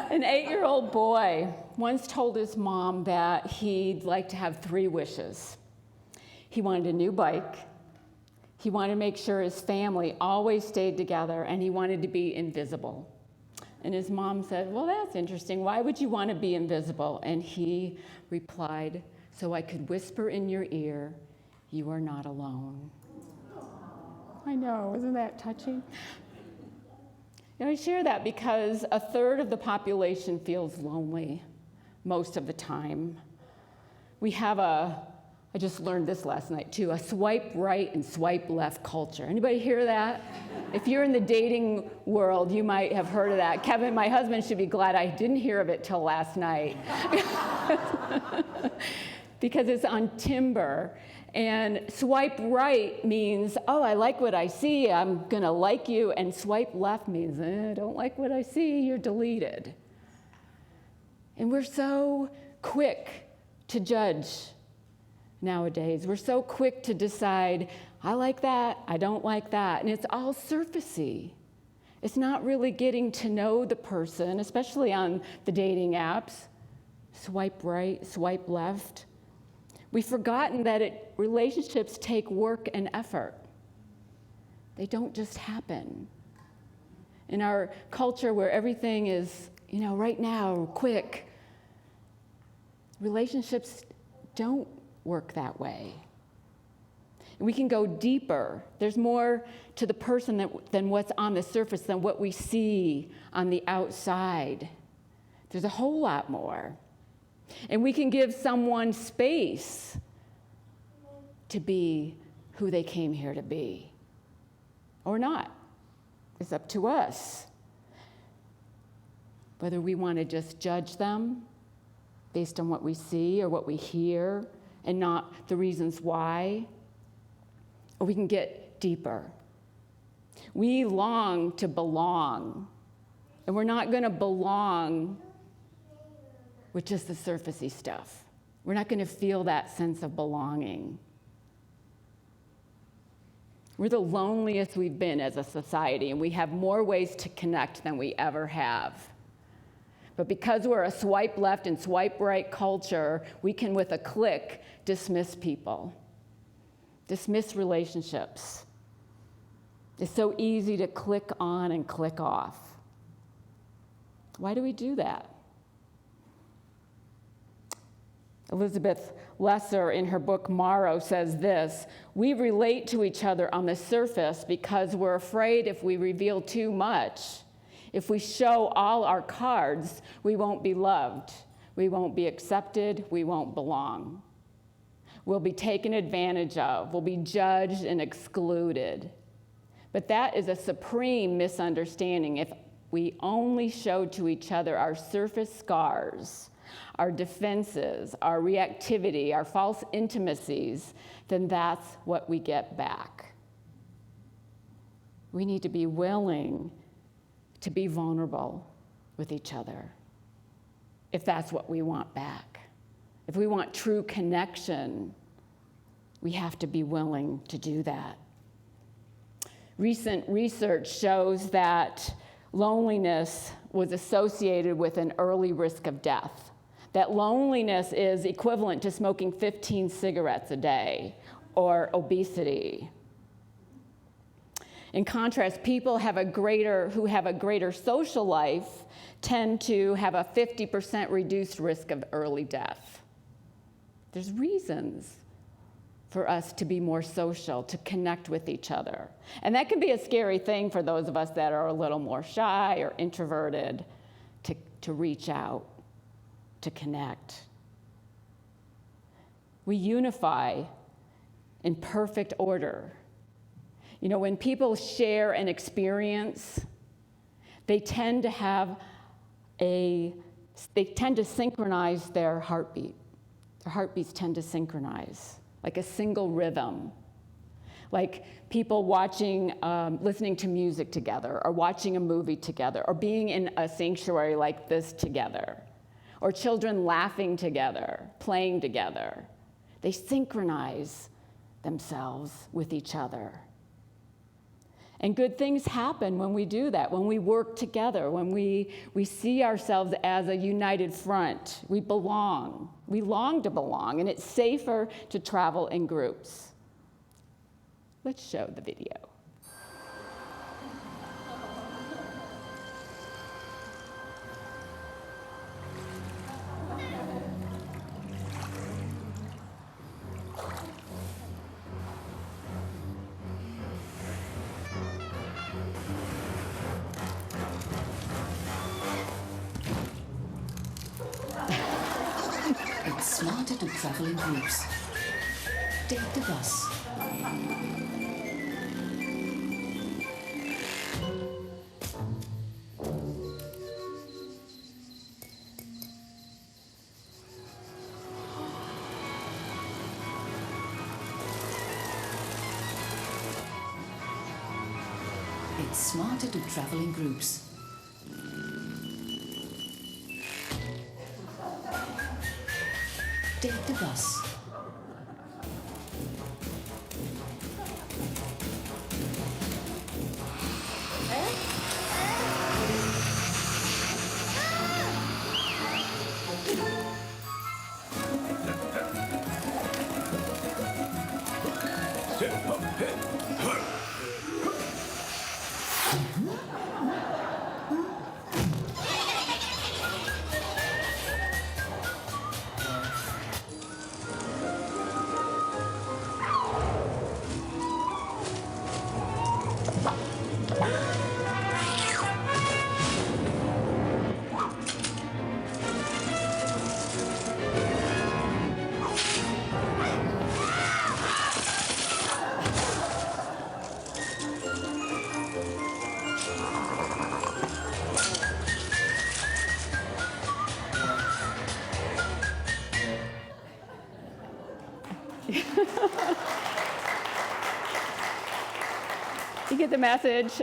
An 8-year-old boy once told his mom that he'd like to have 3 wishes. He wanted a new bike, he wanted to make sure his family always stayed together, and he wanted to be invisible. And his mom said, "Well, that's interesting. Why would you want to be invisible?" And he replied, "So I could whisper in your ear, you are not alone." I know, isn't that touching? I share that because 1/3 of the population feels lonely most of the time. We have I just learned this last night too, a swipe right and swipe left culture. Anybody hear that? If you're in the dating world, you might have heard of that. Kevin, my husband, should be glad I didn't hear of it till last night. Because it's on Tinder. And swipe right means, oh, I like what I see, I'm gonna like you. And swipe left means, I don't like what I see, you're deleted. And we're so quick to judge nowadays. We're so quick to decide, I like that, I don't like that. And it's all surfacey. It's not really getting to know the person, especially on the dating apps. Swipe right, swipe left. We've forgotten that relationships take work and effort. They don't just happen. In our culture where everything is, right now, quick, relationships don't work that way. And we can go deeper. There's more to the person than what's on the surface, than what we see on the outside. There's a whole lot more. And we can give someone space to be who they came here to be. Or not. It's up to us. Whether we want to just judge them based on what we see or what we hear and not the reasons why, or we can get deeper. We long to belong, and we're not going to belong with just the surfacey stuff. We're not going to feel that sense of belonging. We're the loneliest we've been as a society, and we have more ways to connect than we ever have. But because we're a swipe left and swipe right culture, we can, with a click, dismiss people, dismiss relationships. It's so easy to click on and click off. Why do we do that? Elizabeth Lesser, in her book Morrow, says this: we relate to each other on the surface because we're afraid if we reveal too much, if we show all our cards, we won't be loved, we won't be accepted, we won't belong. We'll be taken advantage of, we'll be judged and excluded. But that is a supreme misunderstanding. If we only show to each other our surface scars, our defenses, our reactivity, our false intimacies, then that's what we get back. We need to be willing to be vulnerable with each other, if that's what we want back. If we want true connection, we have to be willing to do that. Recent research shows that loneliness was associated with an early risk of death. That loneliness is equivalent to smoking 15 cigarettes a day or obesity. In contrast, people who have a greater social life tend to have a 50% reduced risk of early death. There's reasons for us to be more social, to connect with each other. And that can be a scary thing for those of us that are a little more shy or introverted, to reach out, to connect. We unify in perfect order. When people share an experience, they tend to synchronize their heartbeat. Their heartbeats tend to synchronize, like a single rhythm. Like people listening to music together, or watching a movie together, or being in a sanctuary like this together, or children laughing together, playing together. They synchronize themselves with each other. And good things happen when we do that, when we work together, when we see ourselves as a united front. We belong. We long to belong, and it's safer to travel in groups. Let's show the video. It's smarter to travel in groups. Take the bus. It's smarter to travel in groups. Take the bus. You get the message.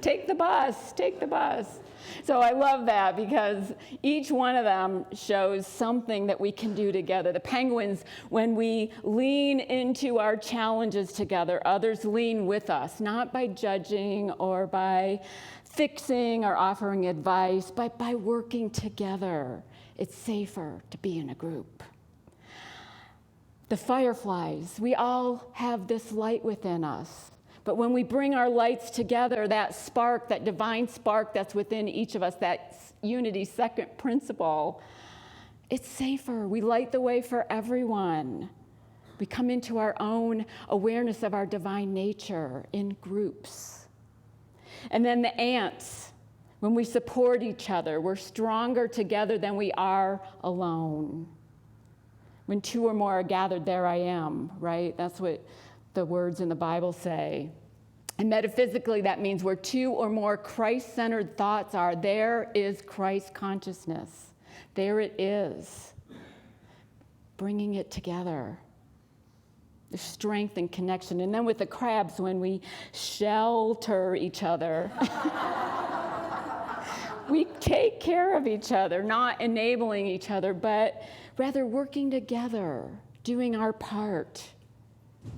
Take the bus, take the bus. So I love that because each one of them shows something that we can do together. The penguins, when we lean into our challenges together, others lean with us, not by judging or by fixing or offering advice, but by working together. It's safer to be in a group. The fireflies, we all have this light within us. But when we bring our lights together, that spark, that divine spark that's within each of us, that unity second principle, it's safer. We light the way for everyone. We come into our own awareness of our divine nature in groups. And then the ants, when we support each other, we're stronger together than we are alone. When two or more are gathered, there I am, right? That's what the words in the Bible say. And metaphysically, that means where two or more Christ-centered thoughts are, there is Christ consciousness. There it is. Bringing it together. There's strength and connection. And then with the crabs, when we shelter each other, we take care of each other, not enabling each other, but rather working together, doing our part.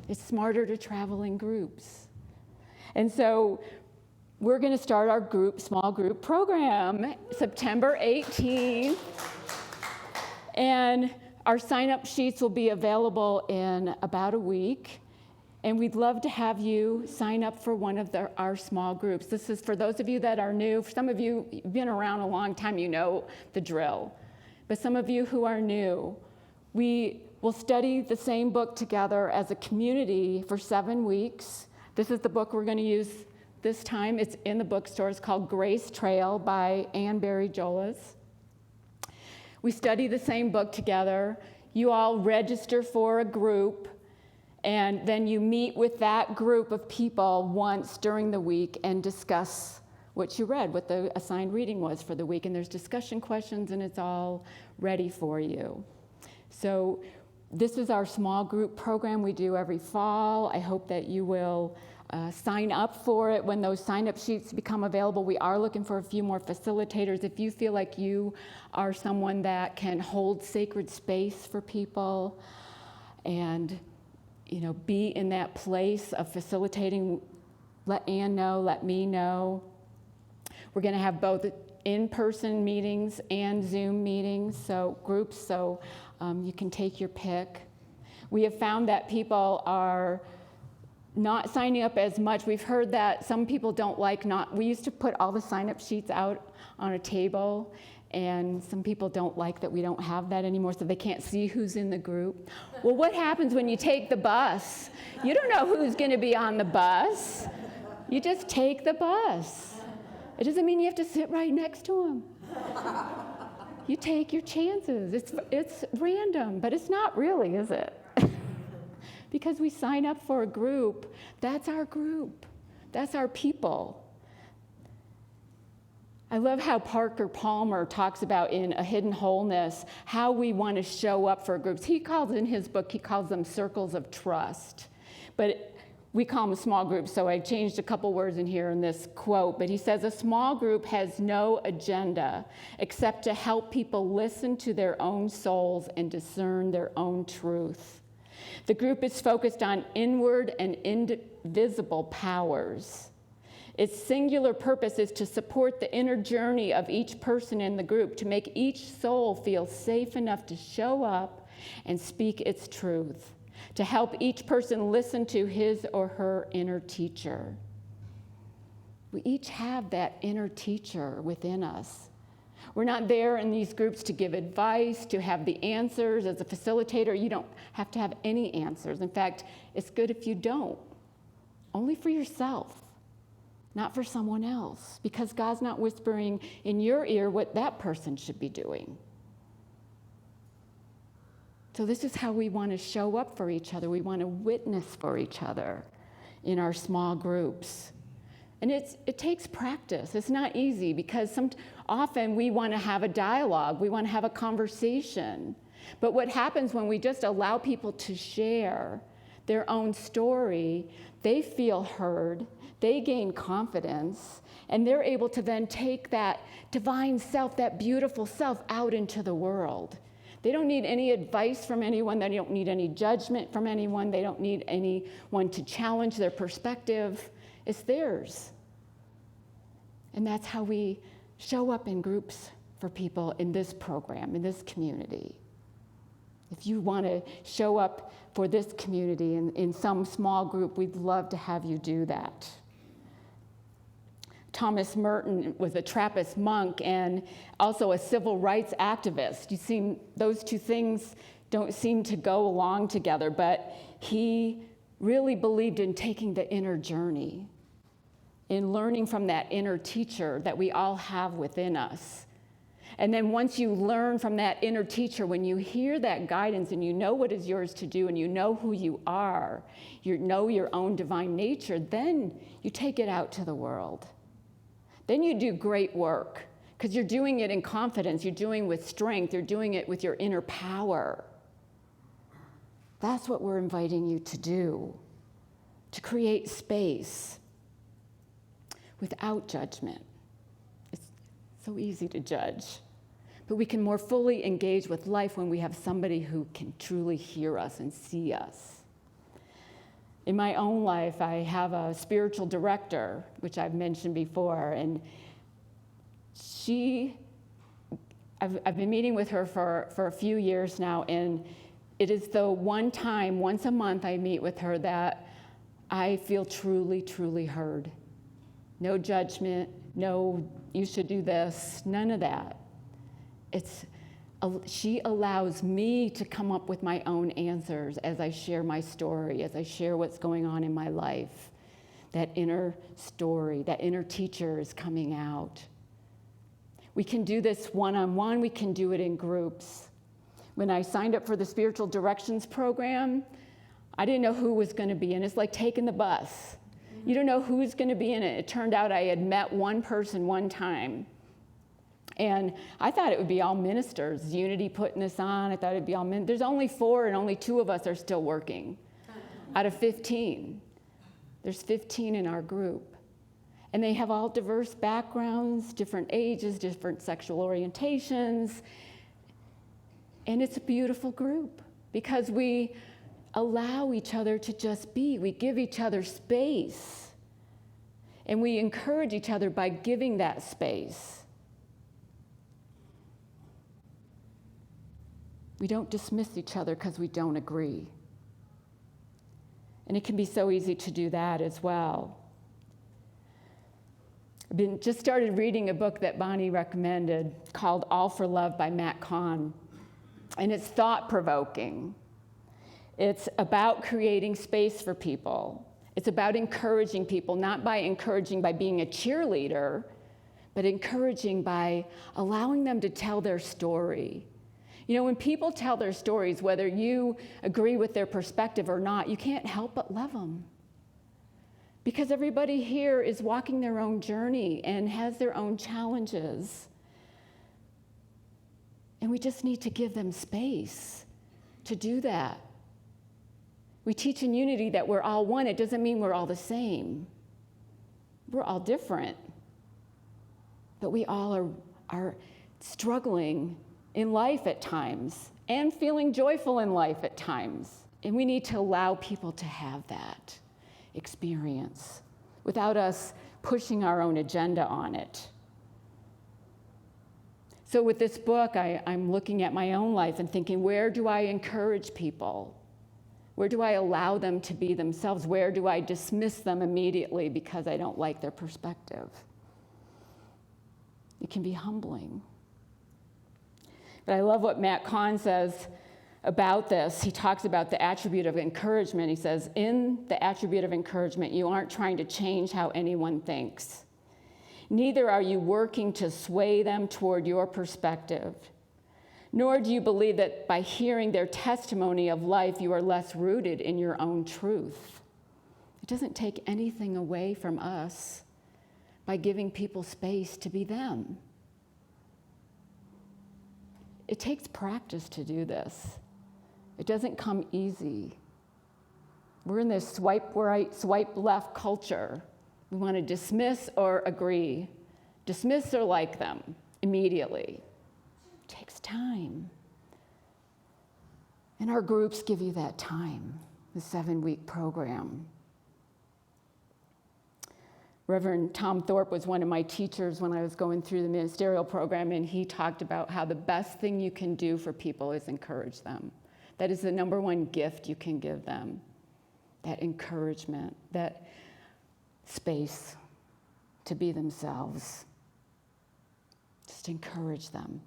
It's smarter to travel in groups. And so we're going to start our small group program September 18th. And our sign-up sheets will be available in about a week. And we'd love to have you sign up for one of our small groups. This is for those of you that are new. For some of you who've been around a long time, you know the drill. But some of you who are new, we will study the same book together as a community for 7 weeks. This is the book we're going to use this time. It's in the bookstore. It's called Grace Trail by Anne Barry Jolas. We study the same book together. You all register for a group, and then you meet with that group of people once during the week and discuss what you read, what the assigned reading was for the week. And there's discussion questions, and it's all ready for you. So this is our small group program we do every fall. I hope that you will sign up for it when those sign-up sheets become available. We are looking for a few more facilitators. If you feel like you are someone that can hold sacred space for people and be in that place of facilitating, let Ann know, let me know. We're going to have both in-person meetings and Zoom meetings, so groups, so you can take your pick. We have found that people are not signing up as much. We've heard that some people don't like we used to put all the sign-up sheets out on a table, and some people don't like that we don't have that anymore, so they can't see who's in the group. Well, what happens when you take the bus? You don't know who's going to be on the bus. You just take the bus. It doesn't mean you have to sit right next to them. You take your chances. It's random, but it's not really, is it? Because we sign up for a group, that's our group. That's our people. I love how Parker Palmer talks about in A Hidden Wholeness how we want to show up for groups. In his book, he calls them circles of trust. But we call them small groups, so I changed a couple words in here in this quote. But he says, a small group has no agenda except to help people listen to their own souls and discern their own truth. The group is focused on inward and invisible powers. Its singular purpose is to support the inner journey of each person in the group, to make each soul feel safe enough to show up and speak its truth, to help each person listen to his or her inner teacher. We each have that inner teacher within us. We're not there in these groups to give advice, to have the answers. As a facilitator, you don't have to have any answers. In fact, it's good if you don't. Only for yourself, not for someone else, because God's not whispering in your ear what that person should be doing. So this is how we want to show up for each other. We want to witness for each other in our small groups. And it takes practice. It's not easy because often we want to have a dialogue. We want to have a conversation. But what happens when we just allow people to share their own story, they feel heard, they gain confidence, and they're able to then take that divine self, that beautiful self, out into the world. They don't need any advice from anyone. They don't need any judgment from anyone. They don't need anyone to challenge their perspective. It's theirs. And that's how we show up in groups for people in this program, in this community. If you want to show up for this community in some small group, we'd love to have you do that. Thomas Merton was a Trappist monk and also a civil rights activist. You see, those two things don't seem to go along together, but he really believed in taking the inner journey, in learning from that inner teacher that we all have within us. And then once you learn from that inner teacher, when you hear that guidance and you know what is yours to do and you know who you are, you know your own divine nature, then you take it out to the world. Then you do great work because you're doing it in confidence, you're doing it with strength, you're doing it with your inner power. That's what we're inviting you to do, to create space without judgment. It's so easy to judge, but we can more fully engage with life when we have somebody who can truly hear us and see us. In my own life, I have a spiritual director, which I've mentioned before, and I've been meeting with her for a few years now, and it is the one time, once a month, I meet with her that I feel truly, truly heard. No judgment, no, you should do this, none of that. She allows me to come up with my own answers as I share my story, as I share what's going on in my life. That inner story, that inner teacher is coming out. We can do this one-on-one, we can do it in groups. When I signed up for the Spiritual Directions program, I didn't know who was going to be in it. It's like taking the bus. You don't know who's going to be in it. It turned out I had met one person one time. And I thought it would be all ministers. Unity putting this on. I thought it'd be all men. There's only 4 and only 2 of us are still working out of 15. There's 15 in our group. And they have all diverse backgrounds, different ages, different sexual orientations. And it's a beautiful group because we allow each other to just be. We give each other space And we encourage each other by giving that space. We don't dismiss each other because we don't agree. And it can be so easy to do that as well. I've just started reading a book that Bonnie recommended called All for Love by Matt Kahn. And it's thought-provoking. It's about creating space for people. It's about encouraging people, not by encouraging by being a cheerleader, but encouraging by allowing them to tell their story. You know, when people tell their stories, whether you agree with their perspective or not, you can't help but love them. Because everybody here is walking their own journey and has their own challenges. And we just need to give them space to do that. We teach in Unity that we're all one. It doesn't mean we're all the same. We're all different. But we all are struggling in life at times and feeling joyful in life at times. And we need to allow people to have that experience without us pushing our own agenda on it. So with this book, I'm looking at my own life and thinking, where do I encourage people? Where do I allow them to be themselves? Where do I dismiss them immediately because I don't like their perspective? It can be humbling. But I love what Matt Kahn says about this. He talks about the attribute of encouragement. He says, in the attribute of encouragement, you aren't trying to change how anyone thinks. Neither are you working to sway them toward your perspective. Nor do you believe that by hearing their testimony of life, you are less rooted in your own truth. It doesn't take anything away from us by giving people space to be them. It takes practice to do this. It doesn't come easy. We're in this swipe right, swipe left culture. We want to dismiss or agree, dismiss or like them immediately. It takes time. And our groups give you that time, the 7-week program. Reverend Tom Thorpe was one of my teachers when I was going through the ministerial program, and he talked about how the best thing you can do for people is encourage them. That is the number one gift you can give them, that encouragement, that space to be themselves. Just encourage them.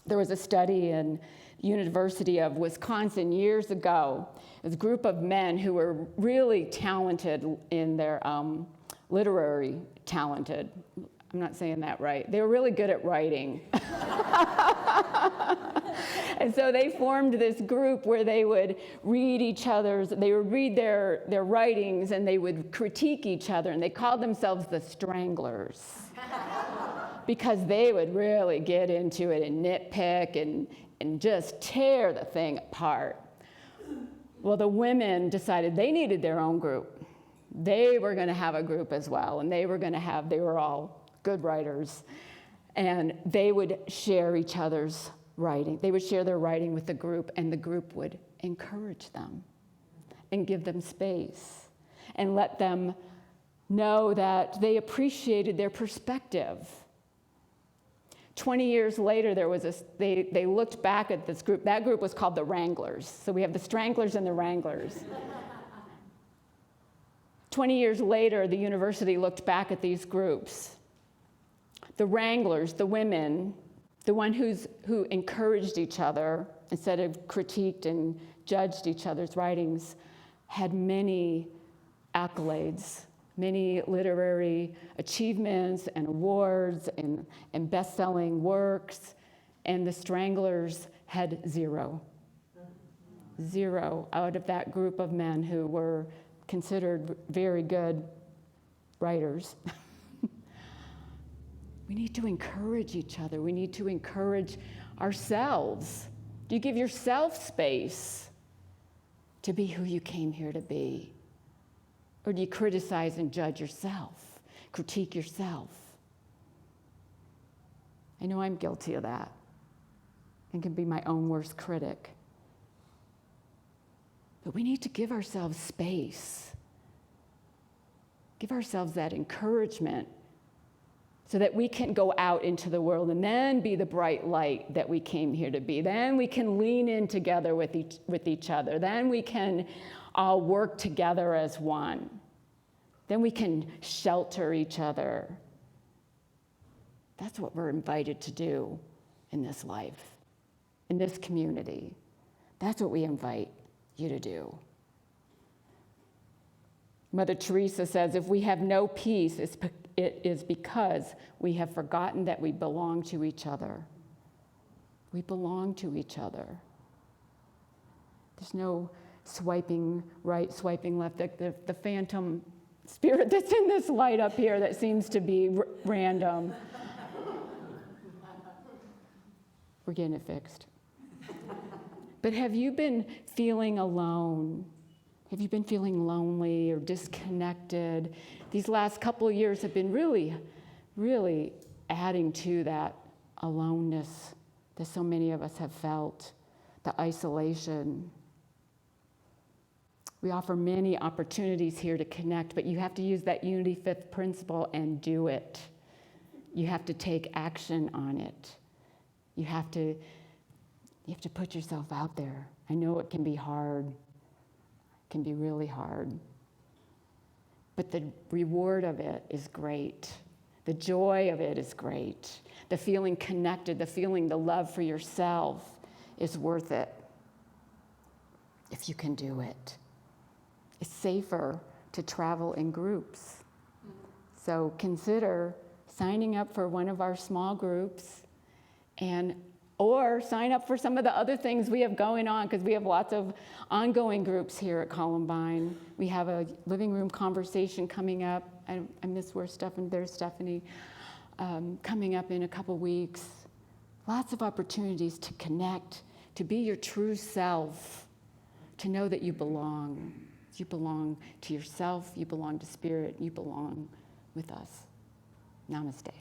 There was a study in the University of Wisconsin years ago. It was a group of men who were really talented in their literary talented. I'm not saying that right. They were really good at writing. And so they formed this group where they would read their writings, and they would critique each other, and they called themselves the Stranglers. Because they would really get into it and nitpick and just tear the thing apart. Well, the women decided they needed their own group. They were going to have a group as well, and they were all good writers, and they would share each other's writing. They would share their writing with the group, and the group would encourage them and give them space and let them know that they appreciated their perspective. 20 years later, they looked back at this group. That group was called the Wranglers. So we have the Stranglers and the Wranglers. 20 years later, the university looked back at these groups. The Wranglers, the women, the one who encouraged each other instead of critiqued and judged each other's writings, had many accolades, many literary achievements and awards and best-selling works, and the Stranglers had zero. Zero out of that group of men who were considered very good writers. We need to encourage each other. We need to encourage ourselves. Do you give yourself space to be who you came here to be? Or do you criticize and judge yourself, critique yourself? I know I'm guilty of that and can be my own worst critic. But we need to give ourselves space Give ourselves that encouragement so that we can go out into the world and then be the bright light that we came here to be. Then we can lean in together with each other. Then we can all work together as one. Then we can shelter each other. That's what we're invited to do in this life, in this community. That's what we invite you to do. Mother Teresa says, if we have no peace, it is because we have forgotten that we belong to each other. We belong to each other. There's no swiping right, swiping left. The phantom spirit that's in this light up here that seems to be random. We're getting it fixed. But have you been feeling alone? Have you been feeling lonely or disconnected? These last couple of years have been really, really adding to that aloneness that so many of us have felt, the isolation. We offer many opportunities here to connect, but you have to use that Unity Fifth principle and do it. You have to take action on it. You have to put yourself out there. I know it can be hard. It can be really hard. But the reward of it is great. The joy of it is great. The feeling connected, the love for yourself is worth it if you can do it. It's safer to travel in groups. So consider signing up for one of our small groups or sign up for some of the other things we have going on, because we have lots of ongoing groups here at Columbine. We have a living room conversation coming up. I miss there's Stephanie, coming up in a couple weeks. Lots of opportunities to connect, to be your true self, to know that you belong. You belong to yourself, you belong to Spirit, you belong with us. Namaste.